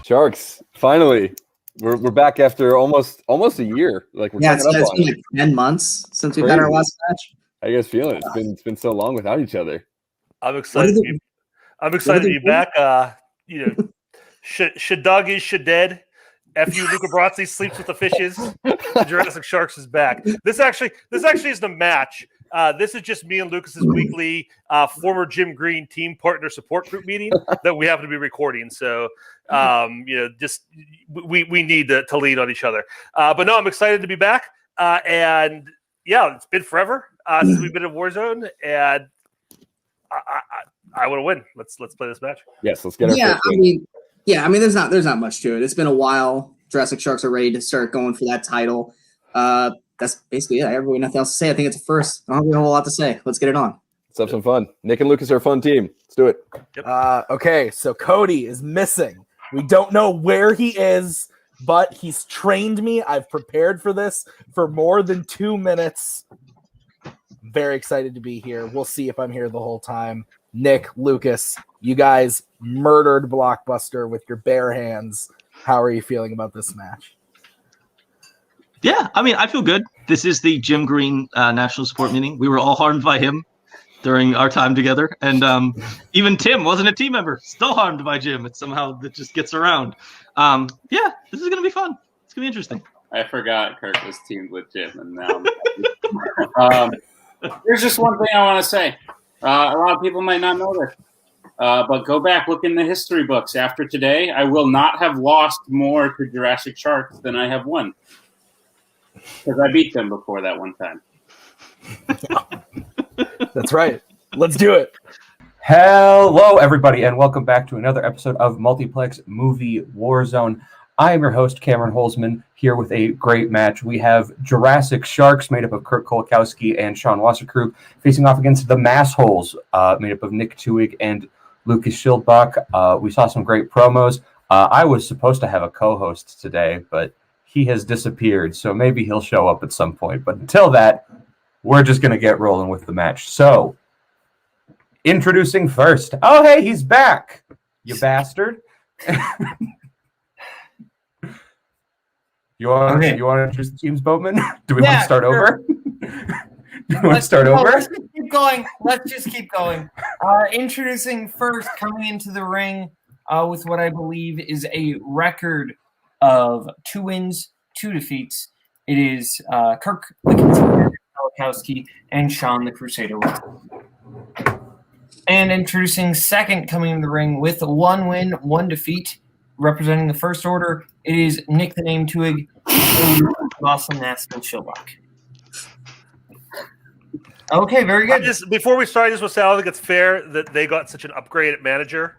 Sharks, finally. We're back after almost a year. Like we're it's been like 10 months since we've had our last match. How you guys feeling? It's been so long without each other. I'm excited. To be back. Shadug is Shaded. F.U. Luca Brazzi sleeps with the fishes. Jurassic Sharks is back. This actually is the match. This is just me and Lucas's weekly former Jim Green team partner support group meeting that we happen to be recording. So, just we need to lean on each other. But no, I'm excited to be back. And yeah, it's been forever since we've been in Warzone, and I want to win. Let's play this match. Yes, let's get our first win. There's not much to it. It's been a while. Jurassic Sharks are ready to start going for that title. That's basically it. I have really nothing else to say. I think it's a first. I don't have a whole lot to say. Let's get it on. Let's have some fun. Nick and Lucas are a fun team. Let's do it. Yep. Okay, so Cody is missing. We don't know where he is, but he's trained me. I've prepared for this for more than 2 minutes. Very excited to be here. We'll see if I'm here the whole time. Nick, Lucas, you guys murdered Blockbuster with your bare hands. How are you feeling about this match? Yeah, I feel good. This is the Jim Green national support meeting. We were all harmed by him during our time together. And even Tim wasn't a team member, still harmed by Jim. It's somehow that just gets around. This is going to be fun. It's going to be interesting. I forgot Kirk was teamed with Jim. And now there's just one thing I want to say. A lot of people might not know this. But go back, look in the history books. After today, I will not have lost more to Jurassic Sharks than I have won. Because I beat them before that one time. That's right. Let's do it. Hello, everybody, and welcome back to another episode of Multiplex Movie Warzone. I am your host, Cameron Holzman, here with a great match. We have Jurassic Sharks, made up of Kurt Kolakowski and Sean Wasserkrug, facing off against the Massholes, made up of Nick Tuig and Lucas Schildbach. We saw some great promos. I was supposed to have a co-host today, but he has disappeared, so maybe he'll show up at some point. But until that, we're just going to get rolling with the match. So, introducing first. Oh, hey, he's back, you bastard. You want to introduce James Boatman? Do we want to start over? Let's just keep going. Introducing first, coming into the ring with what I believe is a record of 2 wins, 2 defeats. It is Kirk Kolakowski and Sean the Crusader. And introducing second, coming in the ring with 1 win, 1 defeat, representing the First Order, it is Nick the Name Tuig, Awesome Nassman Schildbach. Okay, very good. Before we start, I just want to say I don't think it's fair that they got such an upgrade at manager.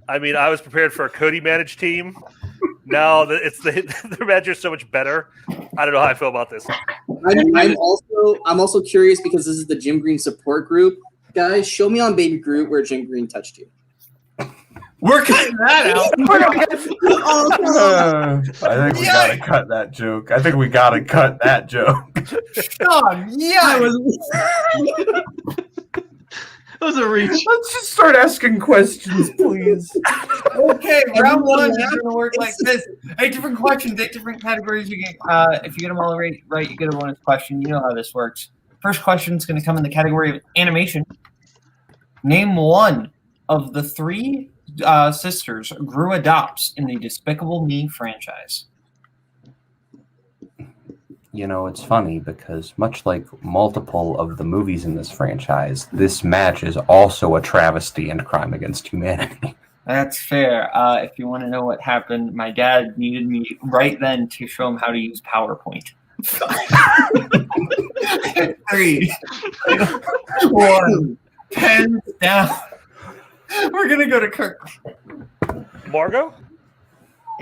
I mean, I was prepared for a Cody managed team. Now the manager is so much better. I don't know how I feel about this. I'm also curious because this is the Jim Green support group. Guys, show me on Baby Groot where Jim Green touched you. We're cutting that out. I think we gotta cut that joke. Sean, yeah. That was a reach. Let's just start asking questions, please. Okay, round 1 is going to work like this. 8 different questions, 8 different categories. You get, if you get them all right, you get a bonus question. You know how this works. First question is going to come in the category of animation. Name one of the 3 sisters Gru adopts in the Despicable Me franchise. You know, it's funny because much like multiple of the movies in this franchise, this match is also a travesty and crime against humanity. That's fair. If you want to know what happened, my dad needed me right then to show him how to use PowerPoint. 3, 1, pens down. We're going to go to Kirk. Margot?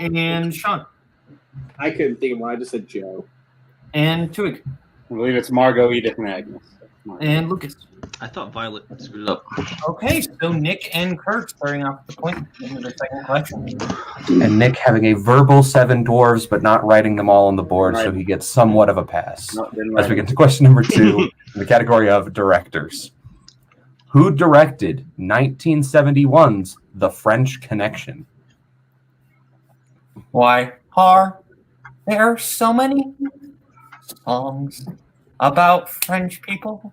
And Sean. I couldn't think of one. I just said Joe. And Tuig. I believe it's Margot, Edith, and Agnes. And Lucas. I thought Violet screwed it up. Okay, so Nick and Kurt starting off the point into the second question. And Nick having a verbal 7 dwarves, but not writing them all on the board, so he gets somewhat of a pass. As we get to question number 2, in the category of directors. Who directed 1971's The French Connection? Why are there so many songs about French people?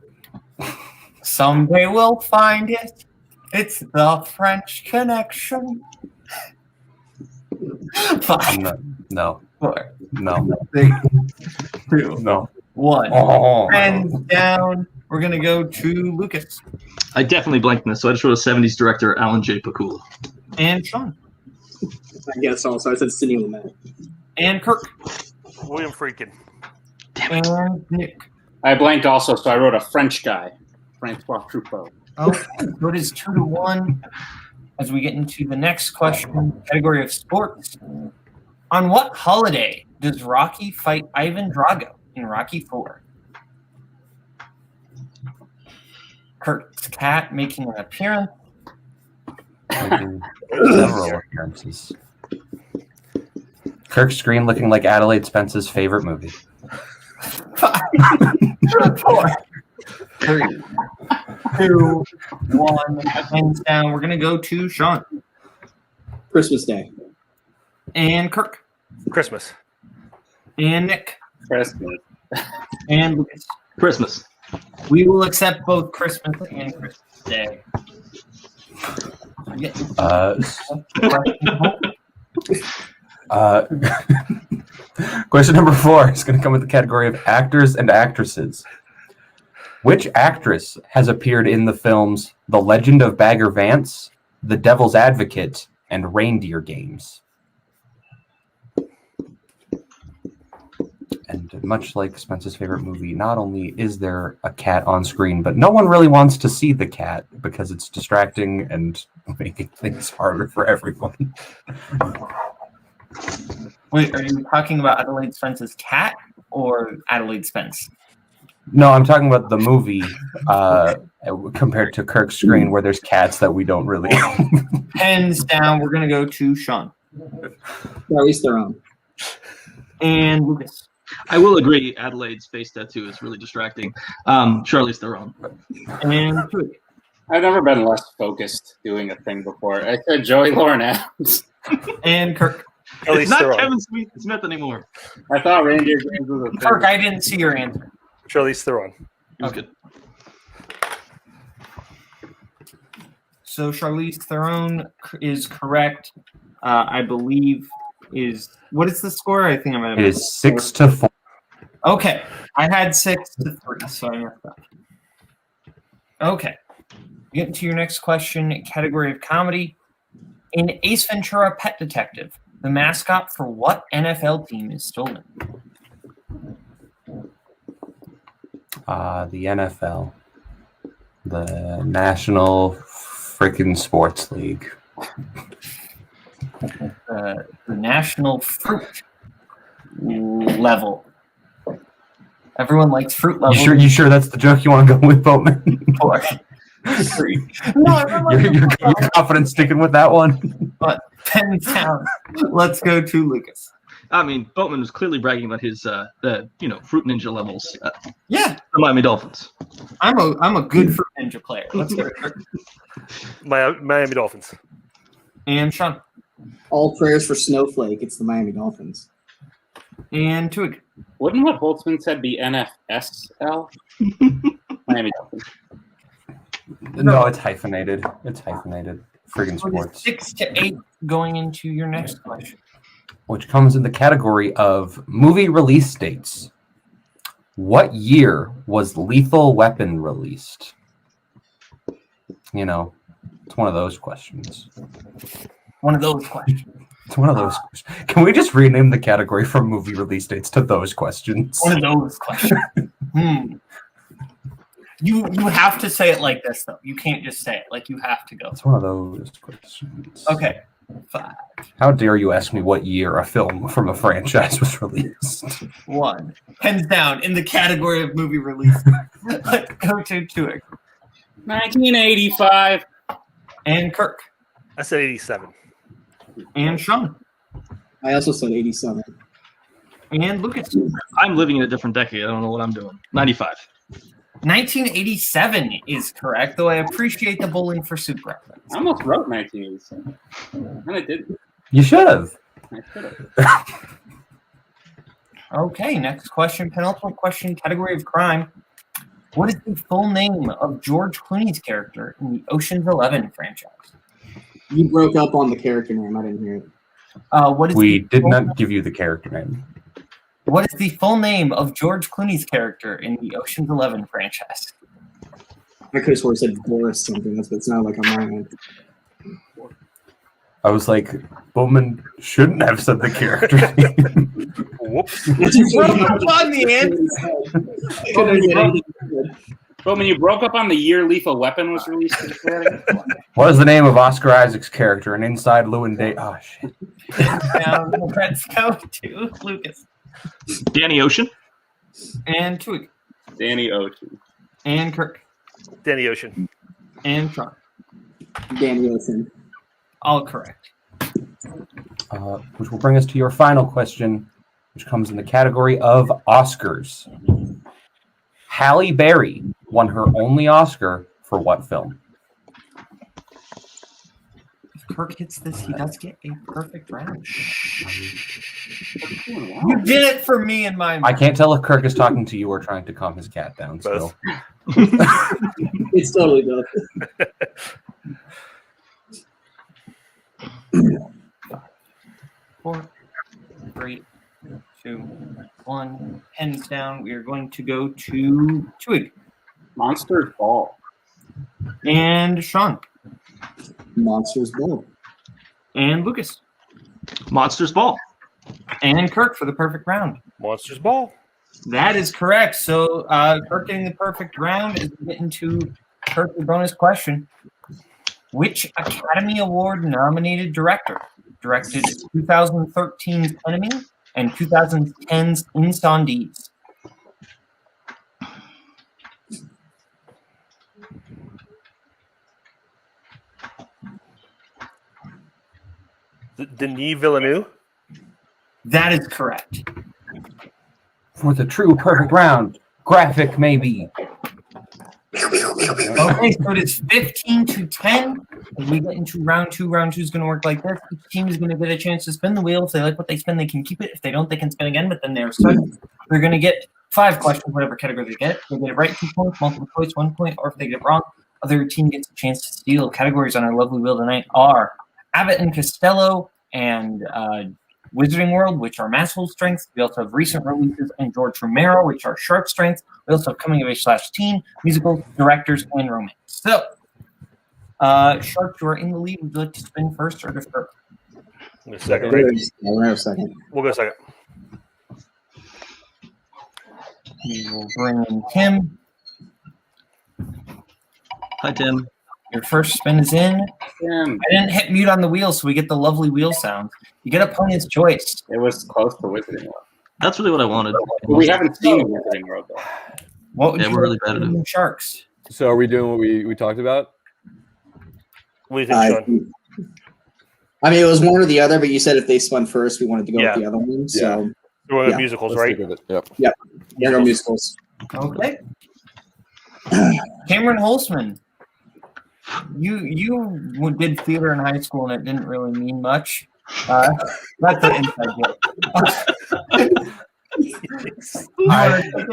Someday we'll find it. It's the French Connection. 5, No. 4, No. 3, 2, No. 1. Oh. And down. We're gonna go to Lucas I definitely blanked on this, so I just wrote a 70s director, Alan J. Pakula. and Sean I guess also I said Sidney Lumet. and Kirk William Friedkin. and Nick. I blanked also, so I wrote a French guy, Francois Truffaut. Okay, so it is 2-1 as we get into the next question, category of sports. On what holiday does Rocky fight Ivan Drago in Rocky IV? Kurt's cat making an appearance. Making several appearances. Kirk Screen looking like Adelaide Spence's favorite movie. 5, 4, 3, 2, 1. Hands down. We're gonna go to Sean Christmas Day. and Kirk Christmas. and Nick Christmas. and Lucas. Christmas. We will accept both Christmas and Christmas Day. Question number 4 is going to come with the category of actors and actresses. Which actress has appeared in the films The Legend of Bagger Vance, The Devil's Advocate, and Reindeer Games? And much like Spence's favorite movie, not only is there a cat on screen, but no one really wants to see the cat because it's distracting and making things harder for everyone. Wait, are you talking about Adelaide Spence's cat or Adelaide Spence? No, I'm talking about the movie compared to Kirk's Screen, where there's cats that we don't really. Hands down, we're going to go to Sean Charlize Theron. and Lucas. I will agree, Adelaide's face tattoo is really distracting. Charlize Theron. And Tui. I've never been less focused doing a thing before. I said Joey Lauren Adams. And Kirk. Charlize It's not Theron. Kevin Smith anymore. I thought Reindeer Games was a thing. Kirk, I didn't see your answer. Charlize Theron. It was good. So Charlize Theron is correct. I believe is what is the score? I think I'm at It is 6-4. Okay, I had 6-3, so I messed up. Okay, getting to your next question, category of comedy. In Ace Ventura: Pet Detective, the mascot for what NFL team is stolen? The NFL, the National Freaking Sports League. The National Fruit Level. Everyone likes fruit level. You sure that's the joke you want to go with, Boatman? 4, 3. No, everyone You're likes confident sticking with that one? but pens down. Let's go to Lucas. I mean, Boatman was clearly bragging about his Fruit Ninja levels. Yeah, The Miami Dolphins. I'm a good fruit ninja player. Let's go. Miami Dolphins. And Sean. All prayers for Snowflake. It's the Miami Dolphins. And Twig. Wouldn't what Holtzman said be NFSL? Miami Dolphins. No, it's hyphenated. Friggin' So it is sports. 6-8 going into your next question. Which comes in the category of movie release dates. What year was Lethal Weapon released? You know, it's one of those questions. One of those questions. It's one of those questions. Can we just rename the category from movie release dates to those questions? One of those questions. You have to say it like this, though. You can't just say it. Like, you have to go. It's one of those questions. Okay. 5, How dare you ask me what year a film from a franchise was released? 1. Hands down in the category of movie release. Let's go to Twig. 1985. And Kirk. I said 87. And Sean. I also said 87. And Lucas. I'm living in a different decade. I don't know what I'm doing. 95. 1987 is correct, though I appreciate the Bowling for Soup reference. I almost wrote 1987. And I didn't. You should have. Okay, next question. Penultimate question, category of crime. What is the full name of George Clooney's character in the Ocean's 11 franchise? You broke up on the character name. I didn't hear it. We did not give you the character name. What is the full name of George Clooney's character in the Ocean's 11 franchise? I could have sworn it said Boris something. It's not like I'm right. I was like, Boatman shouldn't have said the character name. Whoops. On the end. Boatman, you broke up on the year Lethal Weapon was released. What is the name of Oscar Isaac's character in Inside Llewyn Day? Oh, shit. Now, let's go to Lucas. Danny Ocean. And Twig. Danny Ocean. And Kirk. Danny Ocean. And Sean. Danny Wilson. All correct. Which will bring us to your final question, which comes in the category of Oscars. Halle Berry won her only Oscar for what film? If Kirk hits this, he does get a perfect round. You did it for me in my mind. I can't tell if Kirk is talking to you or trying to calm his cat down still. It's totally both. 4, 3, 2, 1. Hands down. We are going to go to Twig. Monsters Ball. And Sean. Monsters Ball. And Lucas. Monsters Ball. And Kirk for the perfect round. Monsters Ball. That is correct. So Kirk getting the perfect round is getting to Kirk the bonus question. Which Academy Award nominated director directed 2013's Enemy and 2010's Incendies? Denis Villeneuve. That is correct. For the true perfect round, graphic maybe. Okay, so it is 15-10. As we get into round two is going to work like this. Each team is going to get a chance to spin the wheel. If they like what they spin, they can keep it. If they don't, they can spin again, but then they're stuck. They're going to get 5 questions, whatever category they get. If they get it right, 2 points, multiple choice, 1 point, or if they get it wrong, other team gets a chance to steal. Categories on our lovely wheel tonight are Abbott and Castello and Wizarding World, which are Massholes strengths. We also have recent releases and George Romero, which are Sharp strengths. We also have coming of age / teen, musicals, directors, and romance. So, Sharp, you are in the lead. Would you like to spin first or defer? A second, right? We'll have a second. We'll go second. We will bring in Tim. Hi, Tim. Your first spin is in. Tim. I didn't hit mute on the wheel, so we get the lovely wheel sound. You get opponent's choice. It was close to Wizarding World. That's really what I wanted. But we haven't seen the Wizarding World, though. What would Yeah, you we're really like bad at to do it. with Sharks? So are we doing what we talked about? What do you think, Sean? I mean, it was one or the other, but you said if they spun first, we wanted to go Yeah. with the other one. So, We're going with Yeah. musicals, Let's right? stick with it. Yep. yeah, go musicals. Okay. Cameron Holzman. You did theater in high school, and it didn't really mean much. That's an inside joke.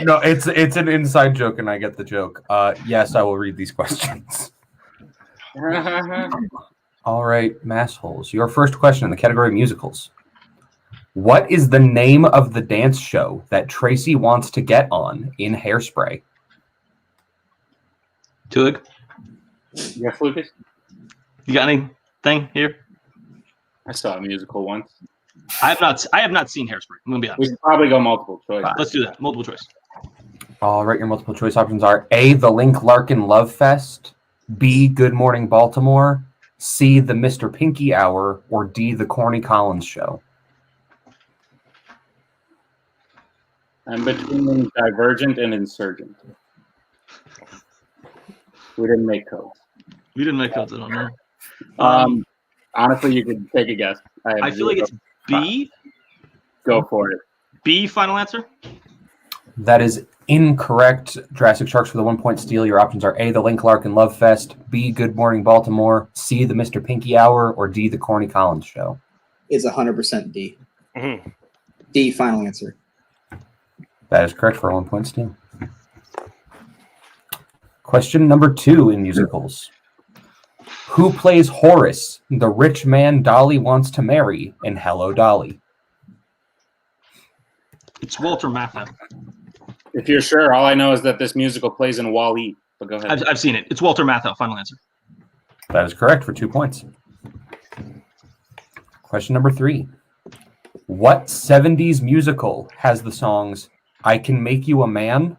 No, it's an inside joke, and I get the joke. Yes, I will read these questions. All right, Massholes. Your first question in the category of musicals. What is the name of the dance show that Tracy wants to get on in Hairspray? Tuig, Yes, Lucas? you got anything here? I saw a musical once. I have not seen Hairspray. I'm gonna be We honest. should probably go multiple choice. Let's do that. Multiple choice. All right, your multiple choice options are A, the Link Larkin Love Fest, B, Good Morning Baltimore, C, the Mr. Pinky Hour, or D, the Corny Collins Show. I'm between Divergent and Insurgent. We didn't make codes. We didn't make codes. I don't know. Honestly, you could take a guess. I feel like it's B. Go for it. B. Final answer. That is incorrect. Jurassic Sharks for the 1 point steal. Your options are A, the Link Larkin Love Fest, B, Good Morning Baltimore, C, the Mr. Pinky Hour, or D, the Corny Collins Show. is 100% D. Mhm. D, final answer. That is correct for 1 point still. Question number 2 in musicals. Who plays Horace, the rich man Dolly wants to marry in Hello, Dolly? It's Walter Matthau. If you're sure, all I know is that this musical plays in Wall-E. But go ahead. I've seen it. It's Walter Matthau. Final answer. That is correct for 2 points. Question number 3. What 70s musical has the songs I Can Make You a Man,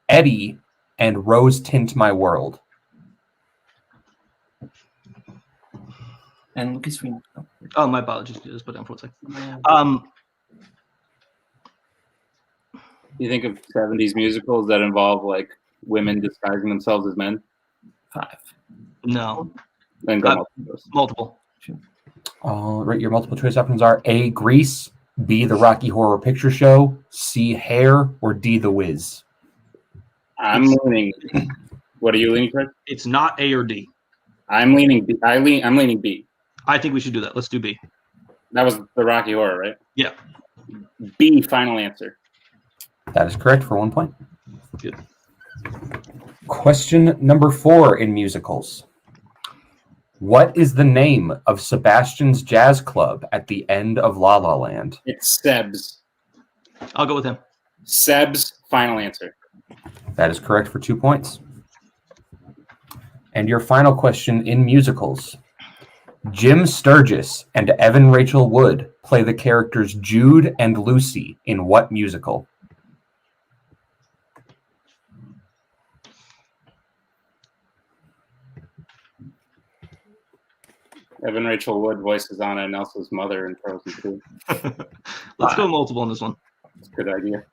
Eddie, and Rose Tint My World? And Lucas, we. Oh, my apologies. Just put down for a second. You think of 70s musicals that involve like women disguising themselves as men? 5. No. Then go multiple. Multiple. All right, your multiple choice options are A, Grease, B, The Rocky Horror Picture Show, C, Hair, or D, The Wiz. I'm leaning. What are you leaning for? It's not A or D. I'm leaning B. I'm leaning B. I think we should do that. Let's do B. That was the Rocky Horror, right? Yeah. B, final answer. That is correct for 1 point. Good. Question number 4 in musicals. What is the name of Sebastian's jazz club at the end of La La Land? It's Seb's. I'll go with him. Seb's, final answer. That is correct for 2 points. And your final question in musicals. Jim Sturgis and Evan Rachel Wood play the characters Jude and Lucy in what musical? Evan Rachel Wood voices Anna and Elsa's mother in Frozen 2. Let's go multiple on this one. That's a good idea.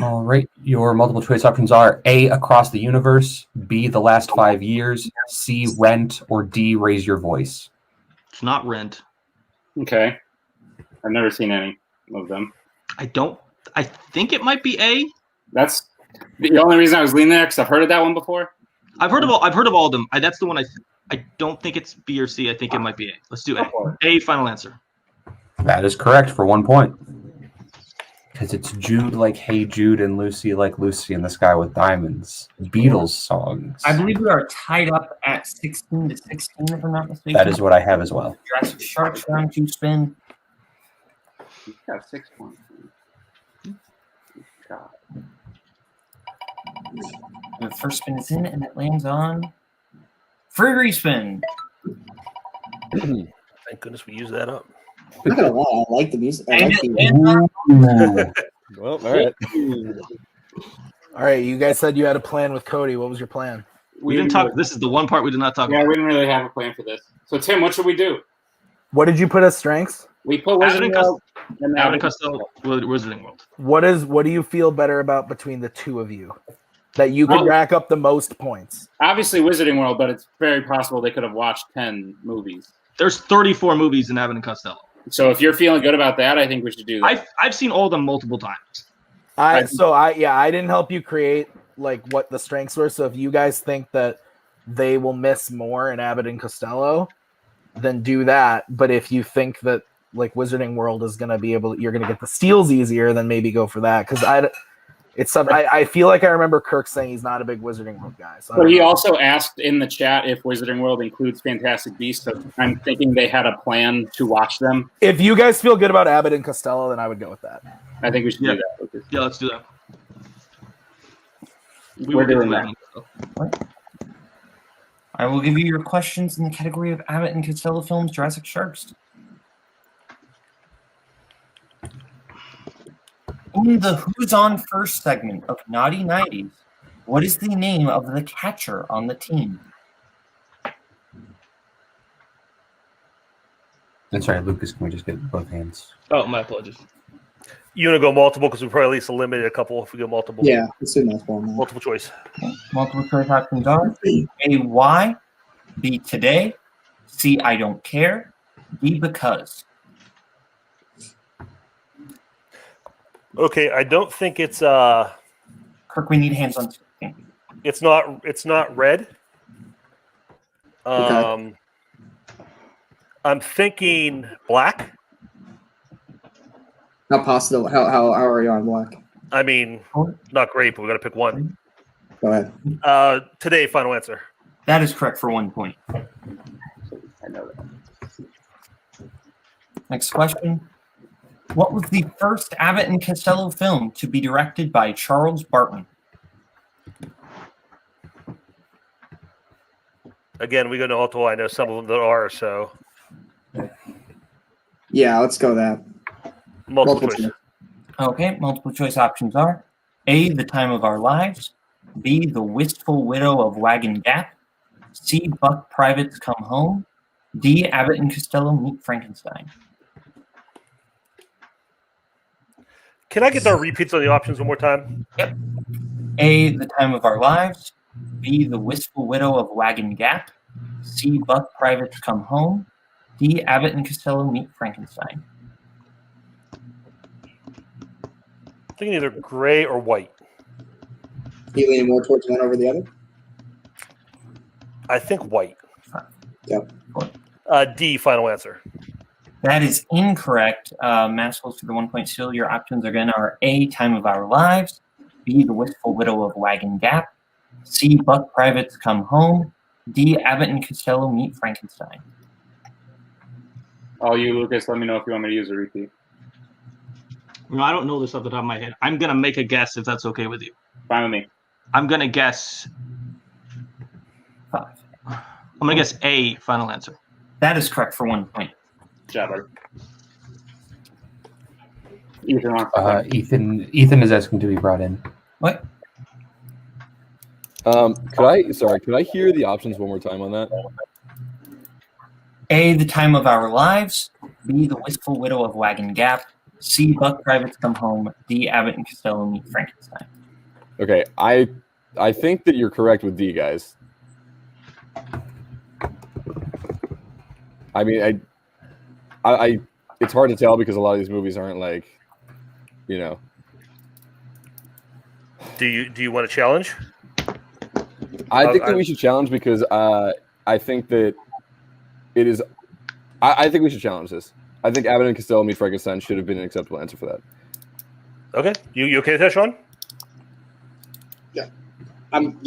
All right. Your multiple choice options are A, Across the Universe, B, The Last 5 Years, C, Rent, or D, Raise Your Voice. It's not Rent. Okay. I've never seen any of them. I think it might be A. That's the only reason I was leaning there because I've heard of that one before. I've heard of all of them. That's the one I don't think it's B or C. I think it might be A. Let's do A. A, final answer. That is correct for 1 point. Because it's Jude like Hey Jude and Lucy like Lucy in the Sky with Diamonds. Beatles songs. I believe we are tied up at 16-16, if I'm not mistaken. That is what I have as well. Jurassic Sharks round 2 spin. You got 6 points. God. The first spin is in, and it lands on free respin. Thank goodness we used that up. I'm not gonna lie, I like the music. I like Well, all right. All right, you guys said you had a plan with Cody. What was your plan? We didn't talk. This is the one part we did not talk Yeah, about. we didn't really have a plan for this. So, Tim, what should we do? What did you put as strengths? We put Abbott and Wizarding World and Abbott and Castello, Wizarding World. What do you feel better about between the two of you? That you could Well- rack up the most points. Obviously, Wizarding World, but it's very possible they could have watched 10 movies. There's 34 movies in Abbott and Costello. So, if you're feeling good about that, I think we should do that. I've seen all of them multiple times. I didn't help you create like what the strengths were. So if you guys think that they will miss more in Abbott and Costello, then do that. But if you think that like Wizarding World is gonna be able, you're gonna get the steals easier, then maybe go for that. Because I feel like I remember Kirk saying he's not a big Wizarding World guy. So But he also asked in the chat if Wizarding World includes Fantastic Beasts. So I'm thinking they had a plan to watch them. if you guys feel good about Abbott and Costello, then I would go with that. I think we should Yeah. do that. Lucas. Yeah, let's do that. We're doing that. I will give you your questions in the category of Abbott and Costello films, Jurassic Sharks. In the Who's On First segment of Naughty 90s, what is the name of the catcher on the team? I'm sorry, Lucas, can we just get both hands? Oh, my apologies. You want to go multiple because we probably at least eliminate a couple if we go multiple. Yeah, let's do multiple on that. Multiple choice. Okay. Multiple choice options are A, why, B, today, C, I don't care, D, because. Okay, I don't think it's Kirk, we need hands on screen. it's not red. Okay. I'm thinking black. How possible? How are you on black? I mean, not great, but we got to pick one. Go ahead. Today, final answer. That is correct for 1 point. I know that. Next question. What was the first Abbott and Castello film to be directed by Charles Barton? Again, we go to multiple. I know some of them that are, so Yeah, let's go that. multiple choice. Okay, multiple choice options are A, The Time of Our Lives, B, The Wistful Widow of Wagon Gap, C, Buck Privates Come Home, D, Abbott and Castello Meet Frankenstein. Can I get the repeats on the options one more time? Yep. A, The Time of Our Lives, B, The Wistful Widow of Wagon Gap, C, Buck Privates Come Home, D, Abbott and Castello Meet Frankenstein. I'm thinking either gray or white. You leaning more towards one over the other? I think white. Yep. D, final answer. That is incorrect. Massholes for the 1 point steal. Your options again are A, Time of Our Lives, B, The Wistful Widow of Wagon Gap, C, Buck Privates Come Home, D, Abbott and Castello Meet Frankenstein. All you, Lucas, let me know if you want me to use a repeat. No, I don't know this off the top of my head. I'm gonna make a guess if that's okay with you. Fine with me. I'm gonna guess. 5. I'm gonna guess A. Final answer. That is correct for 1 point. Good job, buddy. Ethan wants Ethan is asking to be brought in. What? Could I hear the options one more time on that? A, The Time of Our Lives, B, The Wistful Widow of Wagon Gap, C, Buck Privates Come Home, D, Abbott and Castello Meet Frankenstein. Okay, I think that you're correct with D, guys. I mean, I it's hard to tell because a lot of these movies aren't like, you know. Do you want to challenge? I think that we should challenge because I think that it is. I think we should challenge this. I think Abbott and Castello Meet Frankenstein should have been an acceptable answer for that. Okay, you okay with that, Sean? I'm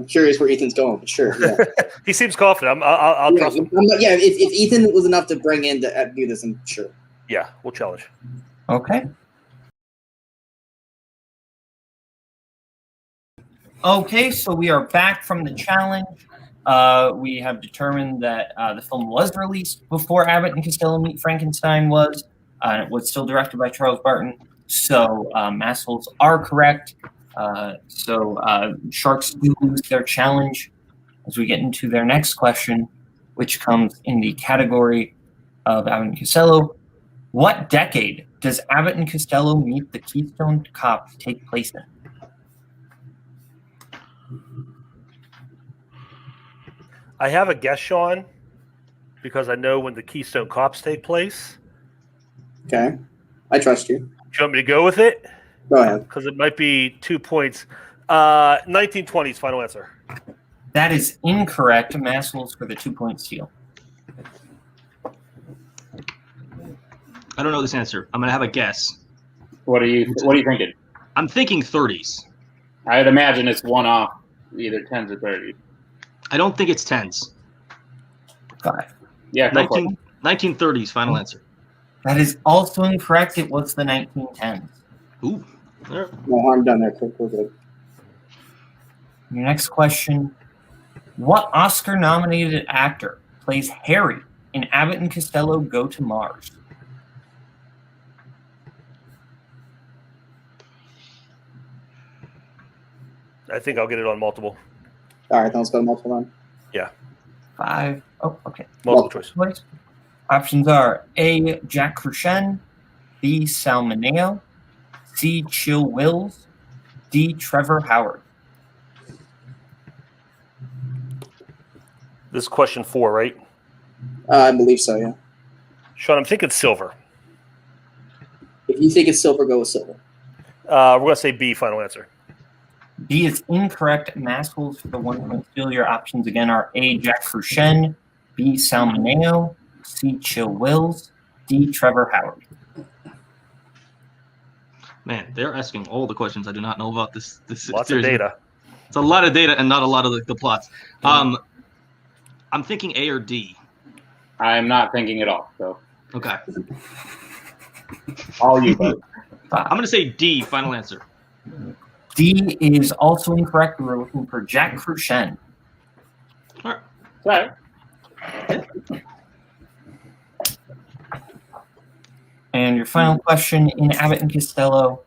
curious where Ethan's going, but sure. Yeah. He seems confident. I'll trust him. If Ethan was enough to bring in to do this, I'm sure. Yeah, we'll challenge. Okay. Okay, so we are back from the challenge. We have determined that the film was released before Abbott and Castello Meet Frankenstein was. It was still directed by Charles Barton. So Massholes are correct. Sharks do lose their challenge as we get into their next question, which comes in the category of Abbott and Castello. What decade does Abbott and Castello Meet the Keystone Cops take place in? I have a guess, Sean, because I know when the Keystone Cops take place. Okay. I trust you. Do you want me to go with it? Go ahead. Because it might be 2 points. 1920s, final answer. That is incorrect. Massholes for the 2 point steal. I don't know this answer. I'm gonna have a guess. What are you thinking? I'm thinking 30s. I'd imagine it's one off, either 10s or 30s. I don't think it's 10s. 5. Yeah, 1930s. Final answer. That is also incorrect. It was the 1910s. Ooh. There. No harm done there. We're good. Your next question. What Oscar-nominated actor plays Harry in Abbott and Castello Go to Mars? I think I'll get it on multiple. All right, then let's go to multiple then. Yeah. 5. Oh, okay. Multiple choice. Options are A, Jack Cruchen, B, Salmoneo, C, Chill Wills, D, Trevor Howard. This is question 4, right? I believe so, yeah. Sean, I'm thinking silver. If you think it's silver, go with silver. We're going to say B, final answer. B is incorrect. Massholes for the 1 point steal. Your options again are A, Jack Cruchen, B, Salmoneo, C. Chill Wills, D. Trevor Howard. Man, they're asking all the questions I do not know about this Lots series. of data. It's a lot of data and not a lot of the plots. I'm thinking A or D. I'm not thinking at all. So Okay. all you vote. I'm going to say D, final answer. D is also incorrect. We're looking for Jack Cruchen. All right. Sorry. And your final question in Abbott and Castello.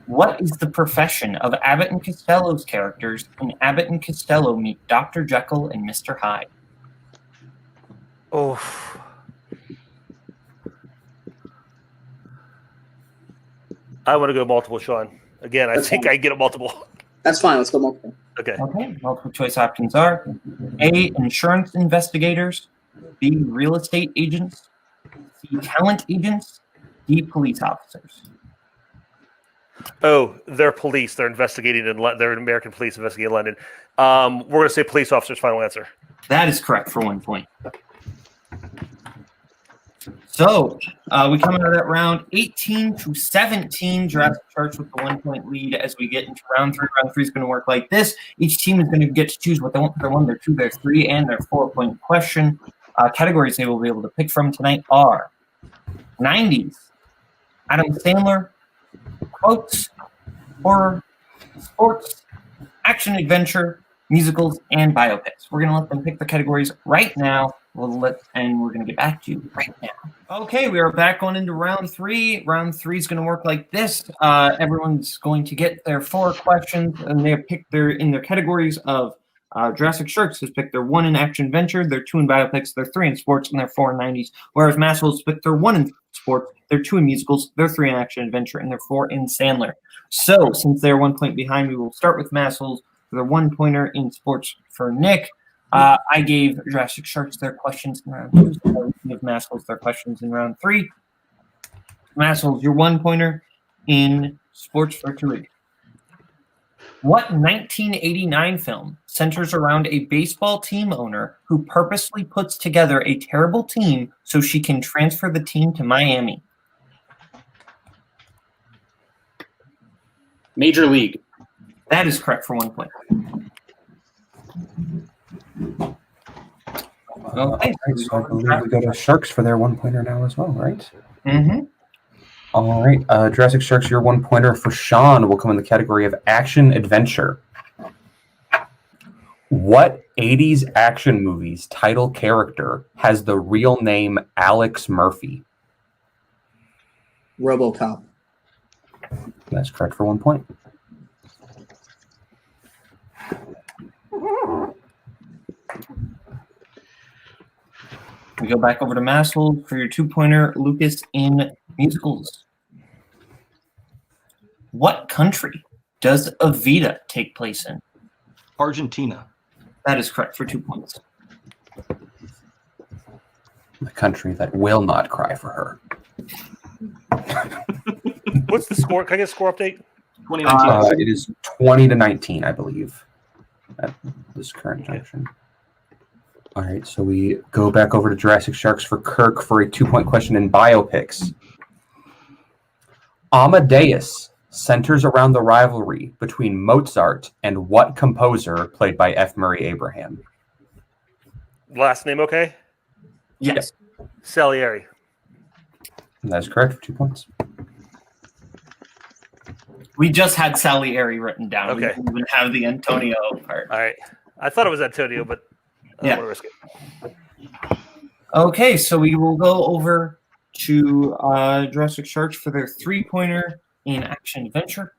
What is the profession of Abbott and Castello's characters in Abbott and Castello Meet Dr. Jekyll and Mr. Hyde? Oh. I want to go multiple, Sean. Again, I think I get a multiple. That's fine. Let's go multiple. Okay. Okay, multiple choice options are A, insurance investigators, B, real estate agents, C, talent agents, D, police officers. Oh, they're police. They're investigating in they're American police investigating in London. We're going to say police officers. Final answer. That is correct for 1 point. So we come out of that round 18-17. Jurassic Sharks with the 1 point lead as we get into round 3. Round 3 is going to work like this. Each team is going to get to choose what they want for their 1, their 2, their 3, and their 4-point question. Categories they will be able to pick from tonight are 90s, Adam Sandler, quotes, horror, sports, action adventure, musicals, and biopics. We're going to let them pick the categories right now. We're going to get back to you right now. Okay, we are back on into round 3. Round 3 is going to work like this. Everyone's going to get their 4 questions, and they pick in their categories of Jurassic Sharks has picked their 1 in action adventure, their 2 in biopics, their 3 in sports, and their 4 in 90s. Whereas Massholes picked their 1 in sports, their 2 in musicals, their 3 in action adventure, and their 4 in Sandler. So, since they're 1 point behind, we will start with Massholes for their 1-pointer in sports for Nick. I gave Jurassic Sharks their questions in round 2, so I give Massholes their questions in round 3. Massholes, your 1-pointer in sports for TWOHIG'S. What 1989 film centers around a baseball team owner who purposely puts together a terrible team so she can transfer the team to Miami? Major League. That is correct for 1 point. Okay. Right, so I believe we go to Sharks for their 1-pointer now as well, right? Mm-hmm. All right, Jurassic Sharks, your 1-pointer for Sean will come in the category of action adventure. What 80s action movie's title character has the real name Alex Murphy? RoboCop. That's correct for 1 point. We go back over to Massholes for your 2-pointer, Lucas, in musicals. What country does Evita take place in? Argentina. That is correct for 2 points. The country that will not cry for her. What's the score? Can I get a score update? 2019. It is 20-19, I believe, at this current junction. All right, so we go back over to Jurassic Sharks for Kirk for a 2-point question in biopics. Amadeus centers around the rivalry between Mozart and what composer played by F. Murray Abraham? Last name okay? Yes. Salieri. That's correct for 2 points. We just had Salieri written down. Okay. We didn't even have the Antonio part. All right. I thought it was Antonio, but I don't want to risk it. Okay, so we will go over to Jurassic Sharks for their 3-pointer in action adventure.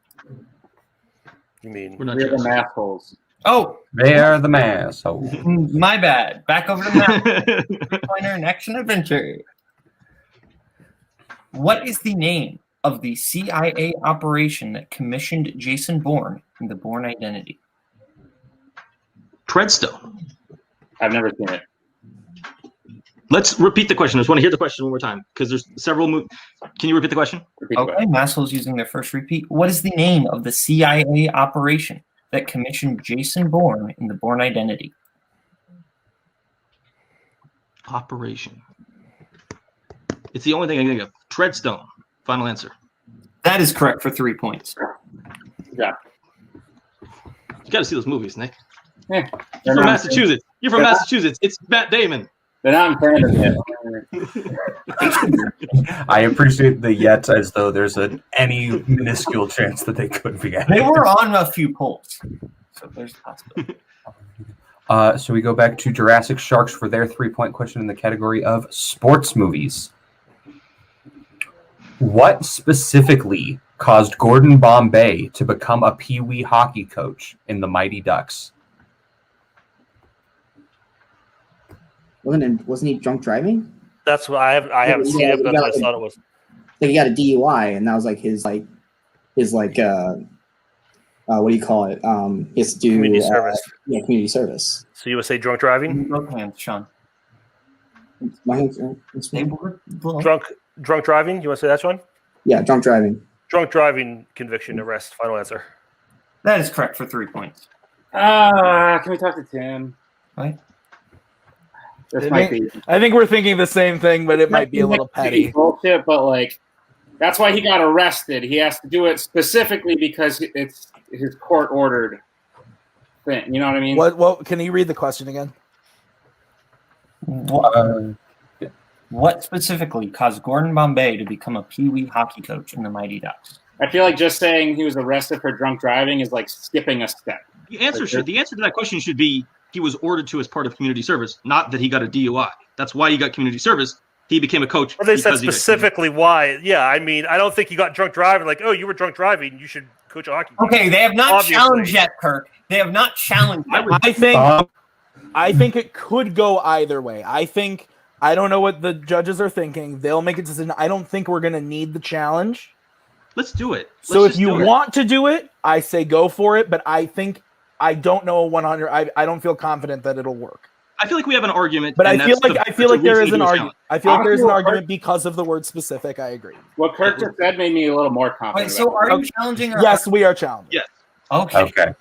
You mean We're not We're the sure. Massholes. Oh, They are the mass. So my bad. Back over to Matt. 3-pointer in action adventure. What is the name of the CIA operation that commissioned Jason Bourne in The Bourne Identity? Treadstone. I've never seen it. Let's repeat the question. I just want to hear the question one more time because there's several. Can you repeat the question? Repeat the Okay, question. Massholes using their first repeat. What is the name of the CIA operation that commissioned Jason Bourne in The Bourne Identity? Operation. It's the only thing I can think of. Treadstone. Final answer. That is correct for 3 points. Yeah. You got to see those movies, Nick. Yeah. You're from Massachusetts. You're from Massachusetts. It's Matt Damon. They're not in Fandom yet. I appreciate the yet as though there's any minuscule chance that they could be at They it. were on a few polls, so there's a possibility. So we go back to Jurassic Sharks for their 3-point question in the category of sports movies. What specifically caused Gordon Bombay to become a Pee Wee hockey coach in the Mighty Ducks? Wasn't he drunk driving? That's what I haven't seen it, but that's what I thought it was. Like he got a DUI, and that was like his what do you call it? He has to do Community service. Yeah, community service. So you would say drunk driving? Both hands, Sean. My hands, They were Drunk driving? You want to say that one? yeah, drunk driving. Drunk driving, conviction, arrest. Final answer. That is correct for 3 points. Can we talk to Tim? Right? This might be I think we're thinking the same thing, but it might be a little petty. bullshit, but like that's why he got arrested. He has to do it specifically because it's his court ordered thing. You know what I mean? What? Can you read the question again? What specifically caused Gordon Bombay to become a Pee Wee hockey coach in the Mighty Ducks? I feel like just saying he was arrested for drunk driving is like skipping a step. The answer to that question should be he was ordered to as part of community service, not that he got a DUI. That's why he got community service. He became a coach. Well, they said specifically why. Yeah, I mean, I don't think he got drunk driving. Like, oh, you were drunk driving. You should coach a hockey team. Okay, they have not Obviously. challenged yet, Kirk. They have not challenged yet. I think it could go either way. I don't know what the judges are thinking. They'll make a decision. I don't think we're going to need the challenge. Let's do it. So if you want to do it, I say go for it. But I don't know 100. I don't feel confident that it'll work. I feel like we have an argument. But I feel like there is an argument. I feel like there is an argument because of the word specific. I agree. What Kirk just said made me a little more confident. Wait, so are you challenging? Or yes, we are challenging. Yes. Okay.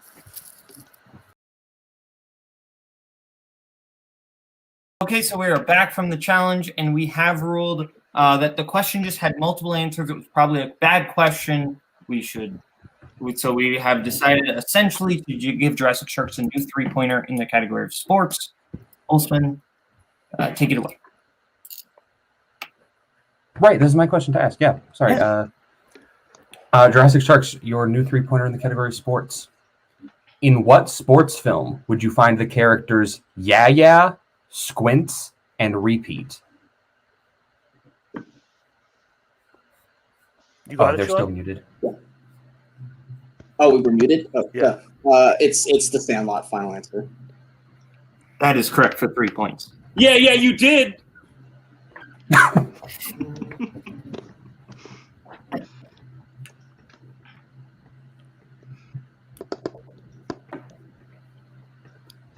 Okay, so we are back from the challenge, and we have ruled that the question just had multiple answers. It was probably a bad question. So we have decided essentially to give Jurassic Sharks a new 3-pointer in the category of sports. Holzman, take it away. Right, this is my question to ask. Yeah, sorry. Jurassic Sharks, your new 3-pointer in the category of sports. In what sports film would you find the characters Yeah, Squints, and Repeat? You got it, they're Sean? still muted. Oh, we were muted. Oh, Yeah. It's the Sandlot. Final answer. That is correct for 3 points. Yeah, you did.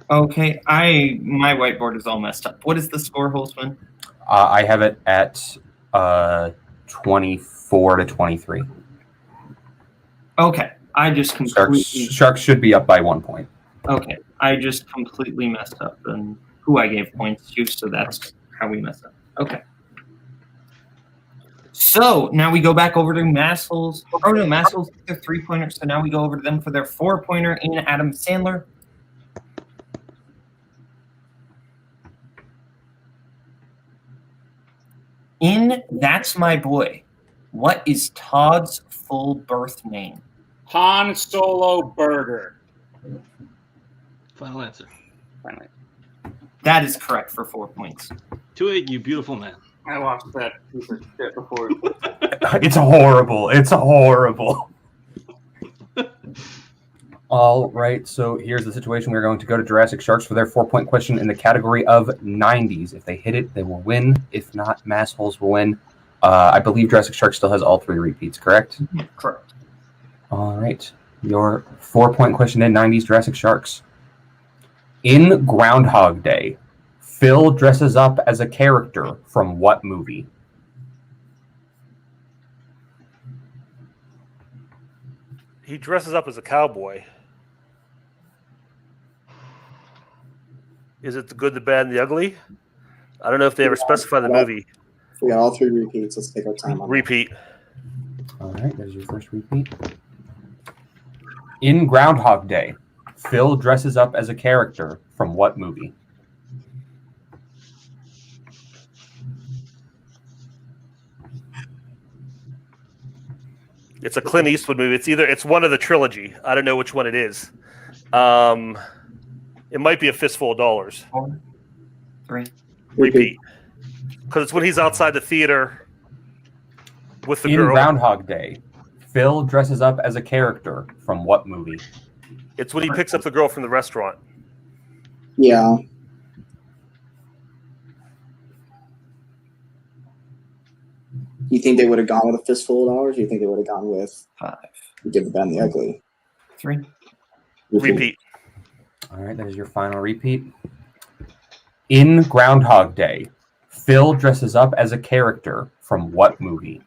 Okay, my whiteboard is all messed up. What is the score, Holzman? I have it at 24-23. Okay, I just completely Sharks should be up by 1 point. Okay, I just completely messed up and who I gave points to, so that's how we messed up. Okay. So now we go back over to Massholes. Oh no, Massholes took their 3-pointer, so now we go over to them for their 4-pointer in Adam Sandler. In That's My Boy, what is Todd's full birth name? Han Solo Burger. Final answer. Finally. That is correct for 4 points. TWOHIG, you beautiful man. I watched that piece of shit before. It's horrible. It's horrible. All right, so here's the situation. We're going to go to Jurassic Sharks for their 4-point question in the category of 90s. If they hit it, they will win. If not, Massholes will win. I believe Jurassic Sharks still has all 3 repeats, correct? Correct. All right, your 4-point question in 90s Jurassic Sharks. In Groundhog Day, Phil dresses up as a character from what movie? He dresses up as a cowboy. Is it The Good, the Bad, and the Ugly? I don't know if they ever specify the movie. We got all 3 repeats. Let's take our time on Repeat. All right, there's your first repeat. In Groundhog Day, Phil dresses up as a character from what movie? It's a Clint Eastwood movie. It's one of the trilogy. I don't know which one it is. It might be A Fistful of Dollars. 4, 3. Repeat. Because it's when he's outside the theater with the In girl. Groundhog Day, Phil dresses up as a character from what movie? It's when he picks up the girl from the restaurant. Yeah. You think they would have gone with A Fistful of Dollars? Or you think they would have gone with 5, Give the Bad and the Ugly? 3. Repeat. All right, that is your final repeat. In Groundhog Day, Phil dresses up as a character from what movie?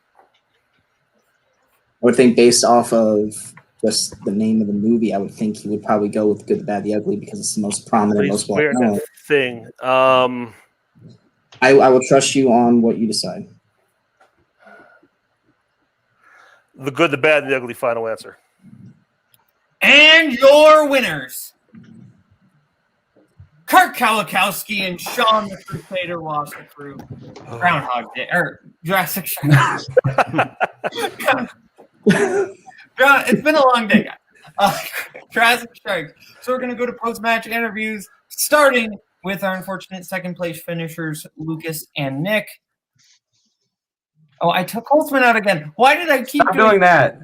I would think based off of just the name of the movie, I would think he would probably go with Good, the Bad, the Ugly because it's the most prominent, He's most well wearing known. that thing. I will trust you on what you decide. The Good, the Bad, and the Ugly. Final answer. And your winners, Kirk Kawakowski and Sean the Crusader Wasserproof. Groundhog Day, or Jurassic Shark. It's been a long day, guys. Jurassic Shark. So we're going to go to post-match interviews, starting with our unfortunate second-place finishers, Lucas and Nick. Oh, I took Holtzman out again. Why did I keep Stop doing that.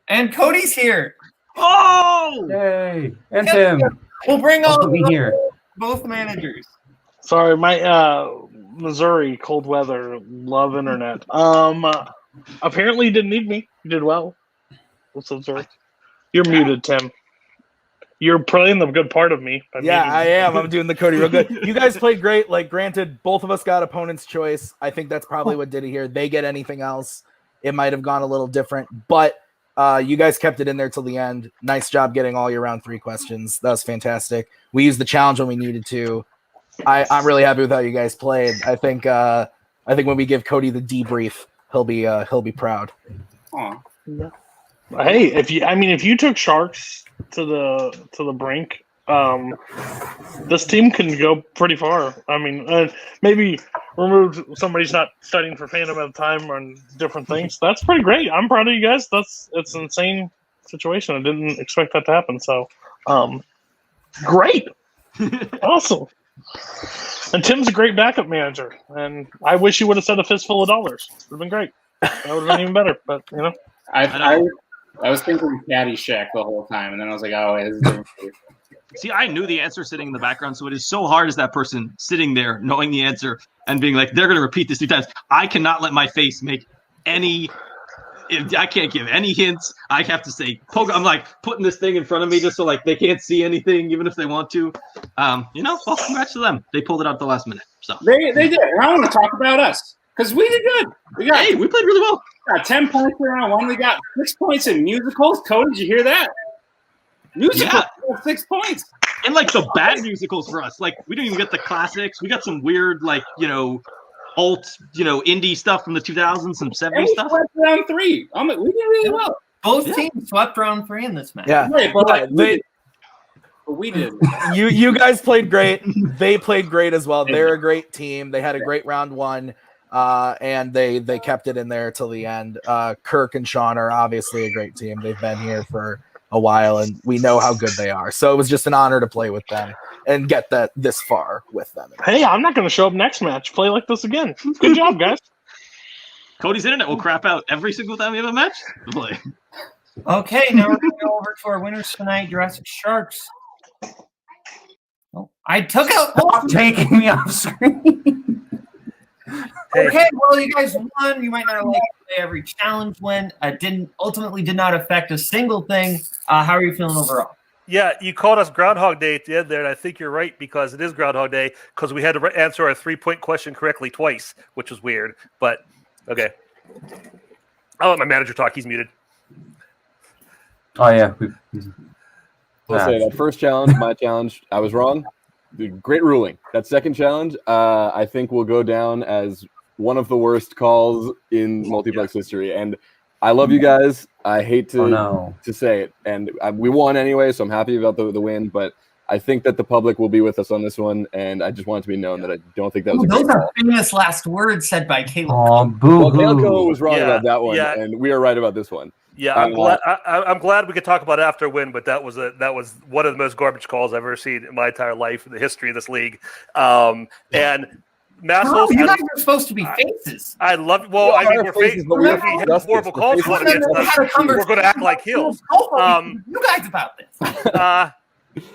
And Cody's here. Oh! Yay. And Tim. We'll bring all Put me here. both managers. Sorry, my Missouri cold weather, love internet. Apparently you didn't need me. You did well. What's up, sir? You're muted, Tim. You're playing the good part of me. by Yeah, muting I me. am. I'm doing the Cody real good. You guys played great. Like, granted, both of us got opponent's choice. I think that's probably what did it here. They get anything else, it might have gone a little different. But you guys kept it in there till the end. Nice job getting all your round 3 questions. That was fantastic. We used the challenge when we needed to. I'm really happy with how you guys played. I think when we give Cody the debrief, he'll be proud. Aw. Hey, if you took Sharks to the brink, this team can go pretty far. I mean, maybe remove somebody's not studying for Fandom at the time or different things. That's pretty great. I'm proud of you guys. It's an insane situation. I didn't expect that to happen. So, great, awesome. And Tim's a great backup manager. And I wish you would have said A Fistful of Dollars. Would have been great. That would have been even better. But I was thinking Caddyshack the whole time, and then I was like, oh, wait, this is different. See, I knew the answer sitting in the background, so it is so hard as that person sitting there knowing the answer and being like, they're going to repeat this 3 times. I cannot let my face make any – I can't give any hints. I have to say – I'm like putting this thing in front of me just so like they can't see anything even if they want to. Well, congrats to them. They pulled it out at the last minute. So They did. And I want to talk about us because we did good. We played really well. Got 10 points in round 1. We got 6 points in musicals. Cody, did you hear that? Musicals, Yeah. we got 6 points. And like the bad musicals for us. Like we didn't even get the classics. We got some weird alt, indie stuff from the 2000s, some 70s And we stuff. swept round 3. We did really well. Both teams swept round 3 in this match. Yeah. Right, but like, They- we did. you guys played great. They played great as well. They're a great team. They had a great round 1. And they kept it in there till the end. Kirk and Sean are obviously a great team. They've been here for a while, and we know how good they are. So it was just an honor to play with them and get that this far with them. hey, I'm not going to show up next match. Play like this again. Good job, guys. Cody's internet will crap out every single time we have a match to play. Okay, now we're going to go over to our winners tonight, Jurassic Sharks. Oh, I took out Stop taking me off screen. Okay, well, you guys won. You might not have liked the way every challenge went. Ultimately did not affect a single thing. How are you feeling overall? Yeah, you called us Groundhog Day at the end there, and I think you're right because it is Groundhog Day because we had to answer our 3-point question correctly twice, which was weird. But okay, I'll let my manager talk. He's muted. Oh, yeah. I'll say that first challenge, my challenge, I was wrong. Great ruling. That second challenge, I think will go down as one of the worst calls in multiplex history. And I love you guys. I hate to say it, and we won anyway, so I'm happy about the win. But I think that the public will be with us on this one, and I just want it to be known that I don't think that was. Those are famous last words said by Kaleb. Well, Kaleb Koho was wrong about that one, and we are right about this one. Yeah, I'm glad we could talk about it after a win, but that was one of the most garbage calls I've ever seen in my entire life in the history of this league. And Massholes, you guys are supposed to be faces. I love. Well, I mean, we're faces, but we have horrible calls for against us. We're going to act like heels. You guys about this.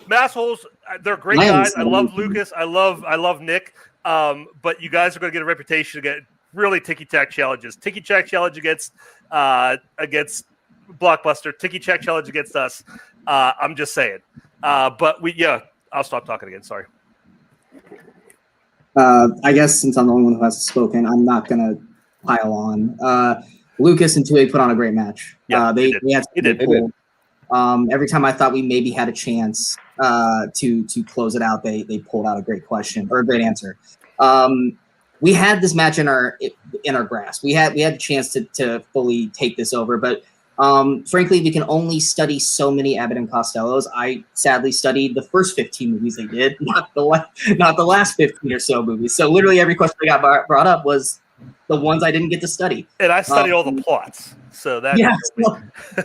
Massholes, they're great guys. I love Lucas. I love Nick. But you guys are going to get a reputation to get really ticky-tack challenges. Ticky-tack challenge against Blockbuster. Ticky-tack challenge against us. I'm just saying. But I'll stop talking again. Sorry. I guess since I'm the only one who hasn't spoken, I'm not gonna pile on. Lucas and TWOHIG put on a great match. They did. Every time I thought we maybe had a chance to close it out, they pulled out a great question or a great answer. We had this match in our grasp. We had a chance to fully take this over, but frankly, we can only study so many Abbott and Castellos. I sadly studied the first 15 movies they did, not the last 15 or so movies. So literally every question that got brought up was the ones I didn't get to study. And I studied all the plots. So that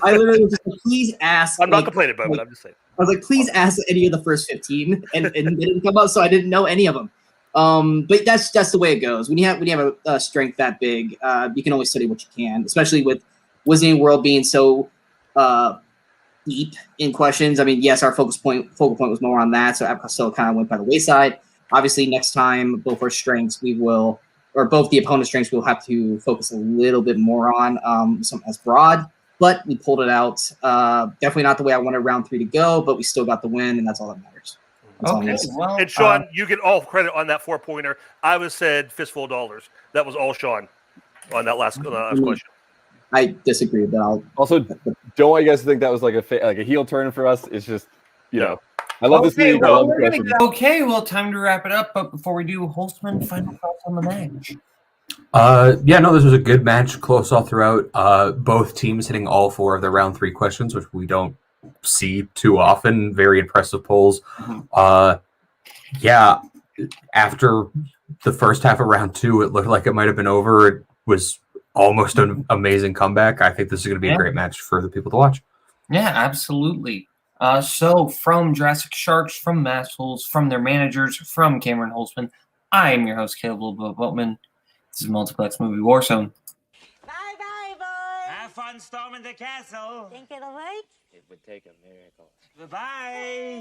I literally was just like, please ask. I'm not complaining about it. I'm just saying. I was like, please ask any of the first 15, and they didn't come up, so I didn't know any of them. But that's the way it goes. When you have a strength that big, you can only study what you can, especially with Wizarding World being so deep in questions. I mean, yes, our focal point was more on that, so Abbott still kind of went by the wayside. Obviously, next time, both our strengths both the opponent's strengths we'll have to focus a little bit more on, something as broad. But we pulled it out. Definitely not the way I wanted round 3 to go, but we still got the win, and that's all that matters. Okay, well, and Sean, you get all credit on that 4-pointer. I was said fistful of dollars. That was all Sean on that last question. I disagree, but I'll also don't I guess think that was like a heel turn for us. It's just I love this league. Okay, well, time to wrap it up. But before we do, Holtzman, final thoughts on the match. This was a good match, close all throughout. Both teams hitting all 4 of their round 3 questions, which we don't see too often. Very impressive polls. After the first half of round 2, it looked like it might have been over. It was almost an amazing comeback. I think this is going to be a great match for the people to watch. Yeah, absolutely. So from Jurassic Sharks, from Massholes, from their managers, from Cameron Holtzman, I am your host, Kaleb Boatman. This is Multiplex Movie Warzone. Bye-bye, boys. Have fun storming the castle. Think it'll work? It would take a miracle. Goodbye.